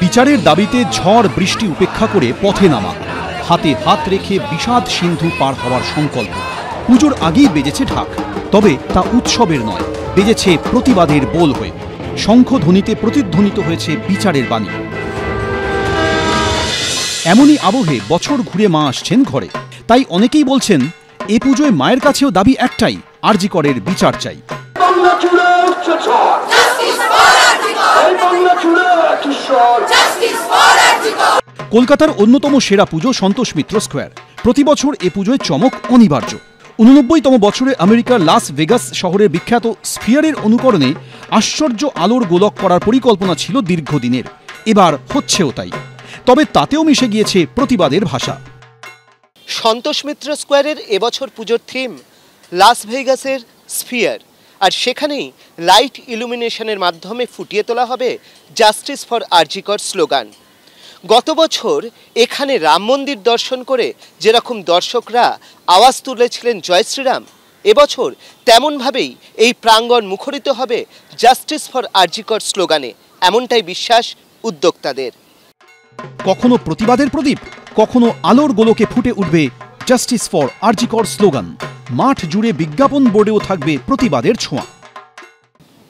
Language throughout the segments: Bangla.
বিচারের দাবিতে ঝড় বৃষ্টি উপেক্ষা করে পথে নামা, হাতে হাত রেখে বিষাদ সিন্ধু পার হওয়ার সংকল্প। পুজোর আগেই বেজেছে ঢাক, তবে তা উৎসবের নয়, বেজেছে প্রতিবাদের বোল হয়ে। শঙ্খধ্বনিতে প্রতিধ্বনিত হয়েছে বিচারের বাণী। এমনই আবহে বছর ঘুরে মা আসছেন ঘরে, তাই অনেকেই বলছেন এ পুজোয় মায়ের কাছেও দাবি একটাই, আরজি করের বিচার চাই। কলকাতার অন্যতম সেরা পুজো সন্তোষ মিত্র স্কোয়ার। প্রতি বছর এ পুজোয় চমক অনিবার্য। 89তম বছরে আমেরিকার লাস ভেগাস শহরের বিখ্যাত স্ফিয়ারের অনুকরণে আশ্চর্য আলোর গোলক করার পরিকল্পনা ছিল দীর্ঘদিনের, এবার হচ্ছেও তাই। তবে তাতেও মিশে গিয়েছে প্রতিবাদের ভাষা। সন্তোষ মিত্র স্কোয়ারের এবছর পুজোর থিম লাস ভেগাসের স্ফিয়ার, আর সেখানেই লাইট ইলুমিনেশনের মাধ্যমে ফুটিয়ে তোলা হবে জাস্টিস ফর আরজি কর স্লোগান। গত বছর এখানে রাম মন্দির দর্শন করে যেরকম দর্শকরা আওয়াজ তুলেছিলেন জয় শ্রীরাম, এবছর তেমনভাবেই এই প্রাঙ্গণ মুখরিত হবে জাস্টিস ফর আরজি কর স্লোগানে, এমনটাই বিশ্বাস উদ্যোক্তাদের। কখনো প্রতিবাদের প্রদীপ, কখনো আলোর গোলকে ফুটে উঠবে জাস্টিস ফর আরজি কর স্লোগান। মাঠ জুড়ে বিজ্ঞাপন বোর্ডেও থাকবে প্রতিবাদের ছোঁয়া।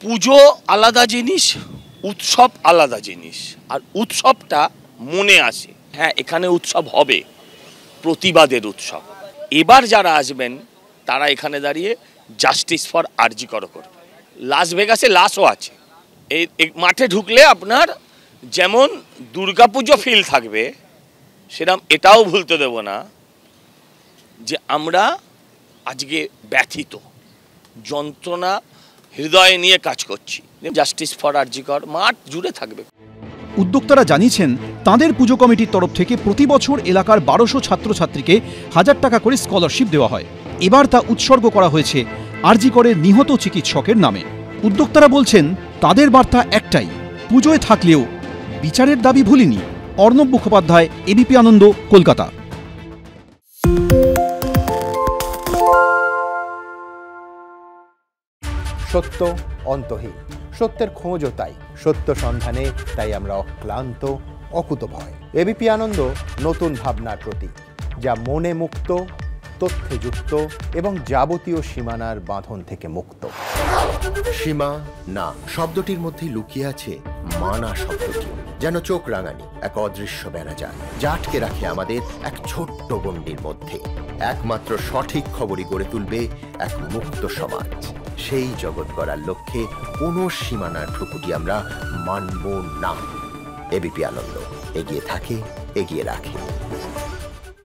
পুজো আলাদা জিনিস, উৎসব আলাদা জিনিস, আর উৎসবটা মনে আসে। হ্যাঁ, এখানে উৎসব হবে, প্রতিবাদের উৎসব। এবার যারা আসবেন তারা এখানে দাঁড়িয়ে জাস্টিস ফর আরজি কর করবে। লাস ভেগাসে লাসও আছে। এই মাঠে ঢুকলে আপনার যেমন দুর্গাপুজো ফিল থাকবে, সেরকম এটাও ভুলতে দেব না যে আমরা আজকে ব্যথিত, যন্ত্রণা হৃদয়ে নিয়ে কাজ করছি। জাস্টিস ফর আরজি কর মাঠ জুড়ে থাকবে। উদ্যোক্তারা জানিয়েছেন তাঁদের পুজো কমিটির তরফ থেকে প্রতি বছর এলাকার 1200 ছাত্রছাত্রীকে 1000 টাকা করে স্কলারশিপ দেওয়া হয়। এবার তা উৎসর্গ করা হয়েছে আরজি করের নিহত চিকিৎসকের নামে। উদ্যোক্তারা বলছেন তাদের বার্তা একটাই, পুজোয় থাকলেও বিচারের দাবি ভুলিনি। অর্ণব মুখোপাধ্যায়, এবিপি আনন্দ, কলকাতা। সত্য অন্তহীন, সত্যের খোঁজও তাই, সত্য সন্ধানে তাই আমরা অক্লান্ত, অকুতভয়। এবিপি আনন্দ নতুন ভাবনার প্রতীক, যা মনে মুক্ত, তথ্যে যুক্ত এবং যাবতীয় সীমানার বাঁধন থেকে মুক্ত। সীমা না শব্দটির মধ্যে লুকিয়ে আছে মানা শব্দটি, যেন চোখ রাঙানি এক অদৃশ্য বেড়াজাল, যা আটকে রাখে আমাদের এক ছোট্ট গণ্ডির মধ্যে। একমাত্র সঠিক খবরই গড়ে তুলবে এক মুক্ত সমাজ। সেই জগৎ গড়ার লক্ষ্যে কোনো সীমানার ঠুকুটি আমরা মানব না। এবিপি আনন্দ এগিয়ে থাকে, এগিয়ে রাখে।